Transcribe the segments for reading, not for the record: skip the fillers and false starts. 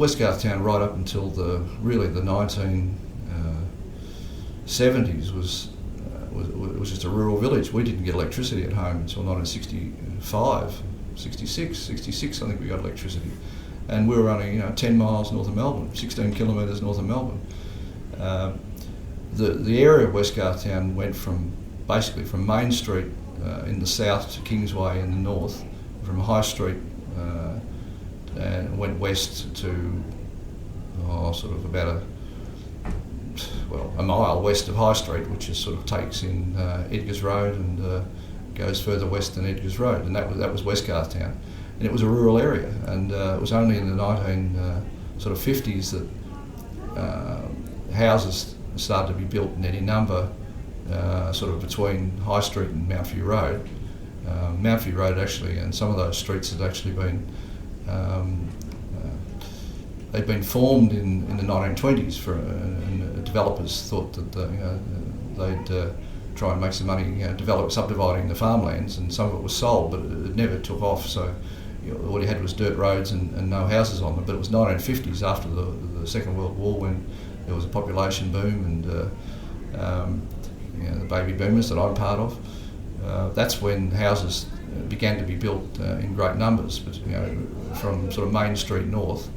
Westgarthtown, right up until the 1970s, was just a rural village. We didn't get electricity at home until 1965, 66. I think we got electricity, and we were only 10 miles north of Melbourne, 16 kilometres north of Melbourne. The area of Westgarthtown went basically from Main Street in the south to Kingsway in the north, from High Street, and went west to sort of about a mile west of High Street, which is sort of takes in Edgars Road and goes further west than Edgars Road, and that was Westgarthtown, and it was a rural area, and it was only in the 1950s that houses started to be built in any number, sort of between High Street and Mount-View Road. Mount-View Road actually, and some of those streets had actually been they'd been formed in the 1920s and developers thought that they'd try and make some money, subdividing the farmlands, and some of it was sold, but it never took off. So all you had was dirt roads and no houses on them. But it was 1950s, after the Second World War, when there was a population boom and the baby boomers that I'm part of. That's when houses began to be built in great numbers, but from sort of Main Street north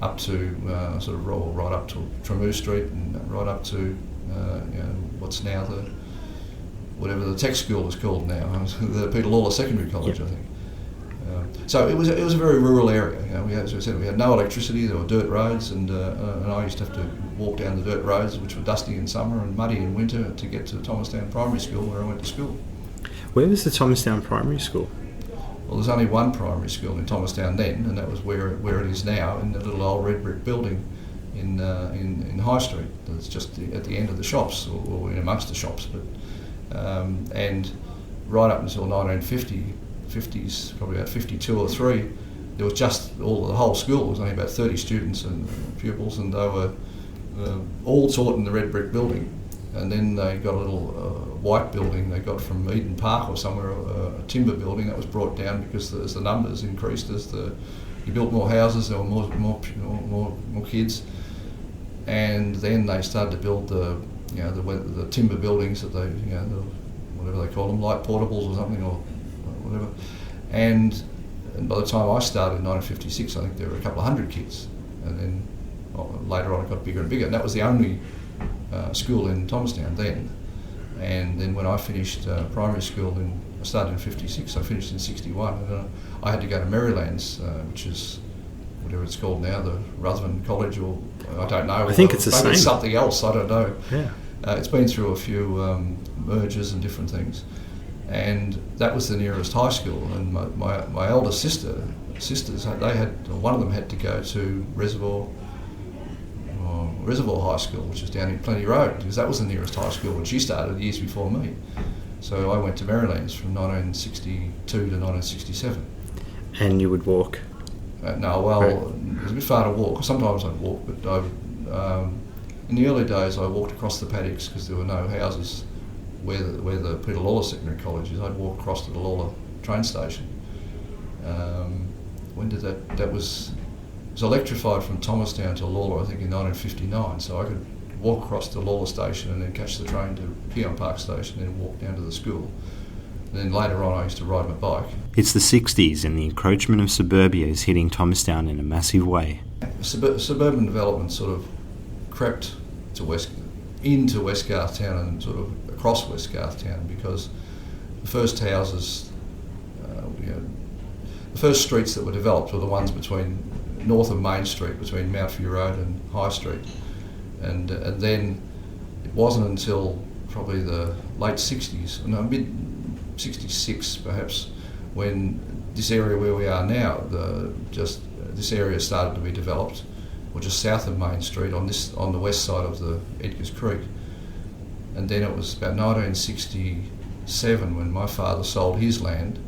up to right up to Tremou Street and right up to what's now whatever the tech school is called now, the Peter Lawler Secondary College, I think. So it was a very rural area. As I said, we had no electricity. There were dirt roads, and I used to have to walk down the dirt roads, which were dusty in summer and muddy in winter, to get to Thomastown Primary School, where I went to school. Where was the Thomastown Primary School? Well, there's only one primary school in Thomastown then, and that was where it is now, in the little old red brick building in High Street. It's just at the end of the shops, or in amongst the shops. But and right up until 1950s, probably about 52 or 3, there was just the whole school was only about 30 students and pupils, and they were all taught in the red brick building. And then they got a little white building they got from Eden Park or somewhere, a timber building that was brought down because as the numbers increased, you built more houses, there were more kids, and then they started to build the timber buildings that they whatever they call them, light portables or something, or whatever. And by the time I started in 1956, I think there were a couple of hundred kids, and then later on it got bigger and bigger, and that was the only school in Thomastown then. And then when I finished primary school, I started in 56, I finished in 61, and I had to go to Maryland's, which is whatever it's called now, the Ruthven College, or I don't know. I think it's the same. Maybe it's something else, I don't know. Yeah. It's been through a few mergers and different things, and that was the nearest high school. And my elder sisters, they had, one of them had to go to Reservoir High School, which is down in Plenty Road, because that was the nearest high school when she started years before me. So I went to Maryland's from 1962 to 1967. And you would walk? No, well, right. It was a bit far to walk. Sometimes I'd walk, but in the early days I walked across the paddocks because there were no houses where the Peter Lawler Secondary College is. I'd walk across to the Lawler train station. When did that was... It was electrified from Thomastown to Lawler, I think, in 1959, so I could walk across to Lawler Station and then catch the train to Keon Park Station and then walk down to the school. And then later on I used to ride my bike. It's the 60s and the encroachment of suburbia is hitting Thomastown in a massive way. Suburban development sort of crept into Westgarthtown and sort of across Westgarthtown, because the first houses, the first streets that were developed were the ones between north of Main Street, between Mount-View Road and High Street, and then it wasn't until probably the late 60s, mid 66 perhaps, when this area where we are now, this area started to be developed, or just south of Main Street on the west side of the Edgars Creek. And then it was about 1967 when my father sold his land,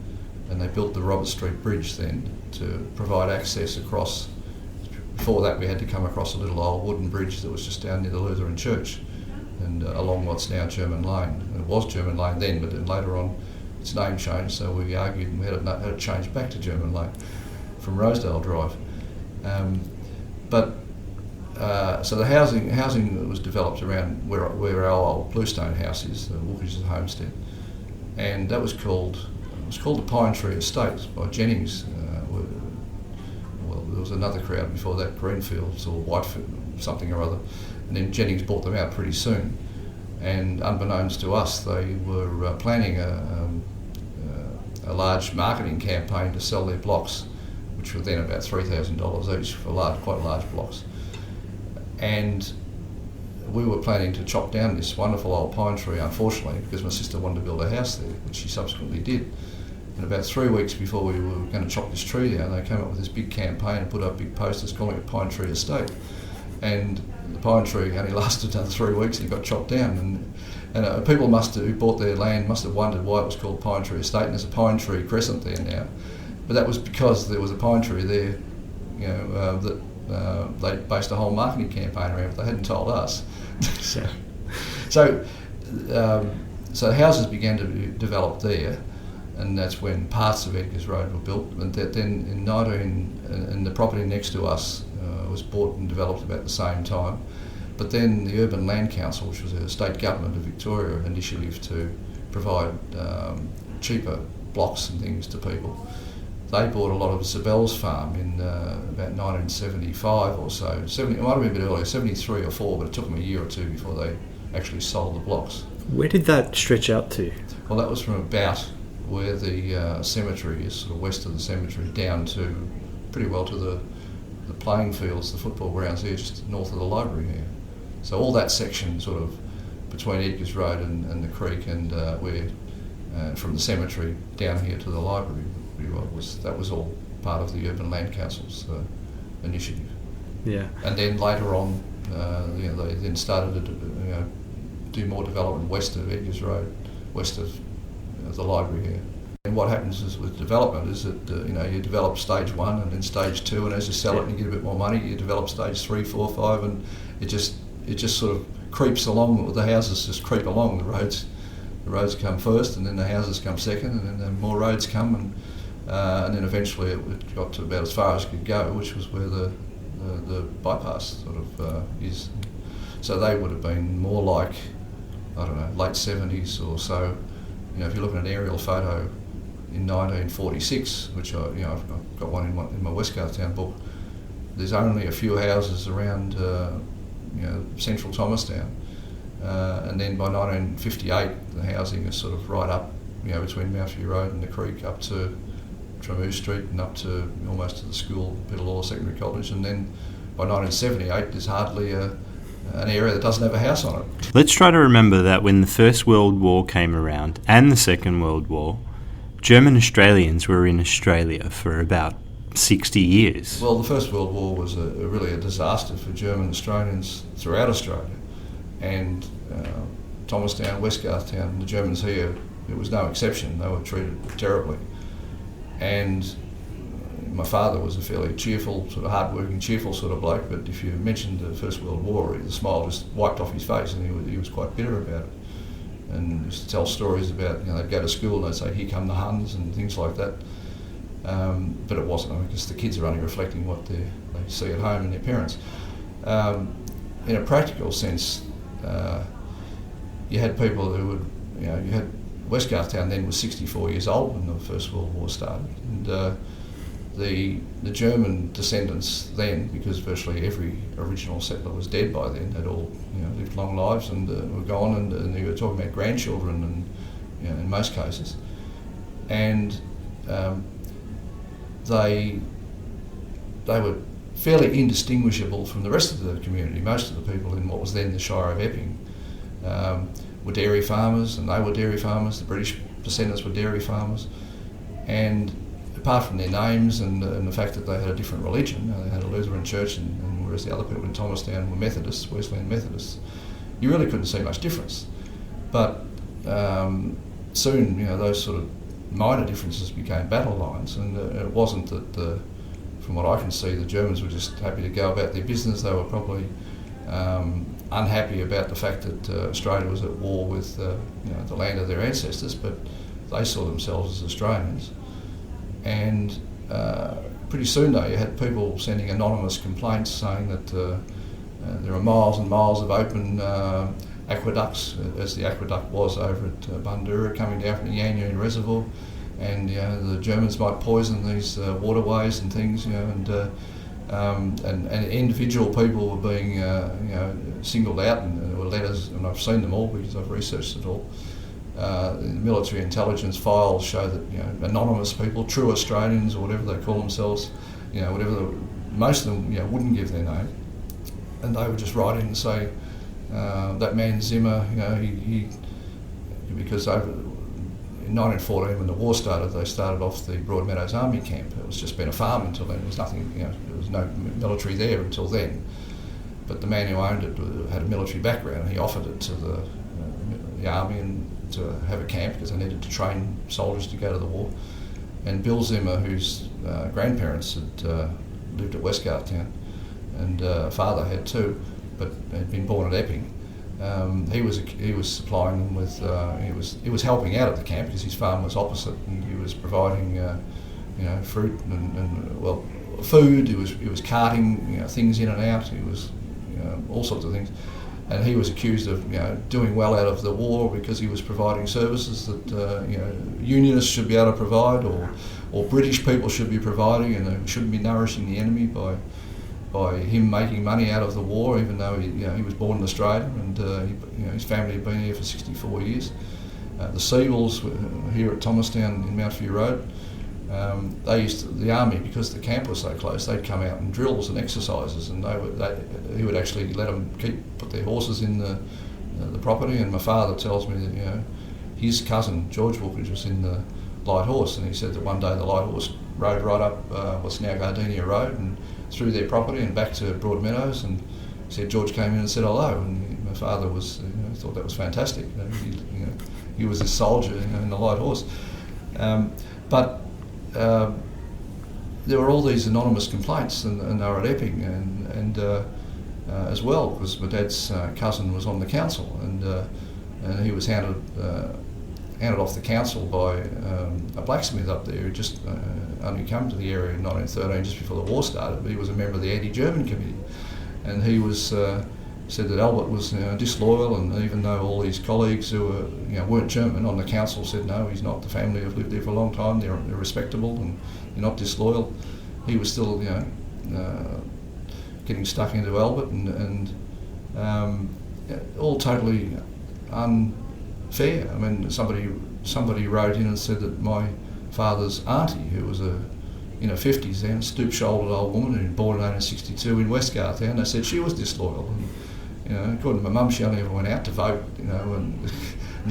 and they built the Robert Street Bridge then to provide access across. Before that we had to come across a little old wooden bridge that was just down near the Lutheran Church and along what's now German Lane. And it was German Lane then, but then later on its name changed, so we argued and had it changed back to German Lane from Rosedale Drive. But so the housing that was developed around where our old bluestone house is, the Wuchatsch's homestead, and that was called the Pine Tree Estate by Jennings. Well, there was another crowd before that, Greenfields or Whitefield, something or other, and then Jennings bought them out pretty soon. And unbeknownst to us, they were planning a large marketing campaign to sell their blocks, which were then about $3,000 each for quite large blocks. And we were planning to chop down this wonderful old pine tree, unfortunately, because my sister wanted to build a house there, which she subsequently did. And about 3 weeks before we were going to chop this tree down, they came up with this big campaign and put up big posters calling it Pine Tree Estate. And the pine tree only lasted another 3 weeks and it got chopped down. And people who bought their land must have wondered why it was called Pine Tree Estate, and there's a pine tree crescent there now. But that was because there was a pine tree there, that they based a whole marketing campaign around, but they hadn't told us. So houses began to develop there, and that's when parts of Edgar's Road were built. And then and the property next to us was bought and developed about the same time. But then the Urban Land Council, which was a state government of Victoria initiative to provide cheaper blocks and things to people, they bought a lot of Zabel's farm in about 1975 or so. It might have been a bit earlier, 73 or 4, but it took them a year or two before they actually sold the blocks. Where did that stretch out to? Well, that was from about where the cemetery is, sort of west of the cemetery, down to pretty well to the playing fields, the football grounds here, just north of the library here. So all that section sort of between Edgar's Road and the creek and where from the cemetery down here to the library, that was all part of the Urban Land Council's initiative. Yeah. And then later on, they then started to do more development west of Edgar's Road, west of the library here. And what happens is with development is that you develop stage 1 and then stage 2, and as you sell it and you get a bit more money, you develop stage 3, 4, 5, and it just sort of creeps along. The houses just creep along. The roads come first, and then the houses come second, and then more roads come, and then eventually it got to about as far as it could go, which was where the bypass sort of is. So they would have been more like, I don't know, late 70s or so. If you look at an aerial photo in 1946, which I've got one in my Westgarthtown book, there's only a few houses around central Thomastown, and then by 1958 the housing is sort of right up between Mouthview Road and the creek up to Tremou Street and up to almost to the school, Petalora Secondary College, and then by 1978 there's hardly an area that doesn't have a house on it. Let's try to remember that when the First World War came around and the Second World War, German Australians were in Australia for about 60 years. Well, the First World War was really a disaster for German Australians throughout Australia, and Thomastown, Westgarthtown, the Germans here, it was no exception. They were treated terribly. And my father was a fairly cheerful, sort of hard-working, cheerful sort of bloke, but if you mentioned the First World War, the smile just wiped off his face, and he was quite bitter about it. And used to tell stories about, they'd go to school and they'd say, "Here come the Huns," and things like that. But it wasn't, because the kids are only reflecting what they see at home in their parents. In a practical sense, you had people who would, you had Westgarthtown then was 64 years old when the First World War started, and the German descendants then, because virtually every original settler was dead by then, they'd all lived long lives and were gone, and they were talking about grandchildren, and in most cases, and they were fairly indistinguishable from the rest of the community. Most of the people in what was then the Shire of Epping were dairy farmers, and they were dairy farmers. The British descendants were dairy farmers, and apart from their names and the fact that they had a different religion, they had a Lutheran church, and whereas the other people in Thomastown were Methodists, Wesleyan Methodists, you really couldn't see much difference. But soon, those sort of minor differences became battle lines, and it wasn't that, from what I can see, the Germans were just happy to go about their business. They were probably unhappy about the fact that Australia was at war with the land of their ancestors, but they saw themselves as Australians. And pretty soon though you had people sending anonymous complaints saying that there are miles and miles of open aqueducts, as the aqueduct was over at Bundoora, coming down from the Yanyuan Reservoir, and the Germans might poison these waterways and things, and individual people were being singled out, and there were letters, and I've seen them all because I've researched it all. The military intelligence files show that anonymous people, true Australians or whatever they call themselves, most of them wouldn't give their name, and they would just write in and say that man Zimmer, he because in 1914 when the war started, they started off the Broadmeadows Army Camp. It was just been a farm until then. There was nothing, there was no military there until then. But the man who owned it had a military background, and he offered it to the army and to have a camp because they needed to train soldiers to go to the war. And Bill Zimmer, whose grandparents had lived at Westgarthtown, and father had too, but had been born at Epping. He was supplying them with. He was helping out at the camp because his farm was opposite, and he was providing fruit and food. He was carting things in and out. He was all sorts of things, and he was accused of doing well out of the war because he was providing services that Unionists should be able to provide, or British people should be providing, and they shouldn't be nourishing the enemy by him making money out of the war, even though he was born in Australia, and his family had been here for 64 years. The Seagulls were here at Thomastown in Mount View Road. The army, because the camp was so close, they'd come out in drills and exercises, and he would actually let them put their horses in the property. And my father tells me that his cousin George Wuchatsch was in the light horse, and he said that one day the light horse rode right up what's now Gardenia Road and through their property and back to Broadmeadows, and said George came in and said hello, and my father was thought that was fantastic. He was this soldier in the light horse, but there were all these anonymous complaints, and they were at Epping and as well, because my dad's cousin was on the council, and he was handed off the council by a blacksmith up there who just only come to the area in 1913, just before the war started. But he was a member of the anti-German committee, and he was said that Albert was disloyal, and even though all these colleagues who were weren't German on the council said no, he's not. The family have lived there for a long time. They're respectable and they're not disloyal. He was still getting stuck into Albert, and all totally unfair. I mean, somebody wrote in and said that my father's auntie, who was in her 50s then, stoop-shouldered old woman who was born in 1962 in Westgarthtown, they said she was disloyal. And, according to my mum, she only ever went out to vote, and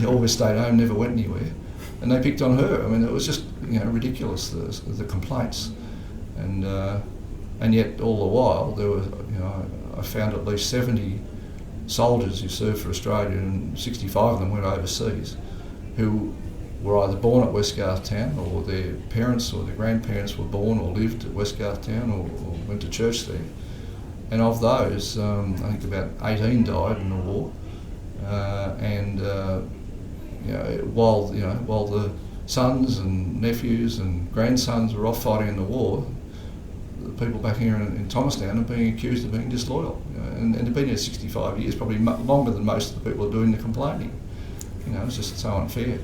always stayed home, never went anywhere. And they picked on her. I mean, it was just ridiculous, the complaints. And yet all the while there were, I found at least 70 soldiers who served for Australia, and 65 of them went overseas, who were either born at Westgarthtown, or their parents or their grandparents were born or lived at Westgarthtown, or went to church there. And of those, I think about 18 died in the war. While the sons and nephews and grandsons were off fighting in the war, the people back here in Thomastown are being accused of being disloyal. And they've been here 65 years, probably longer than most of the people are doing the complaining. It's just so unfair.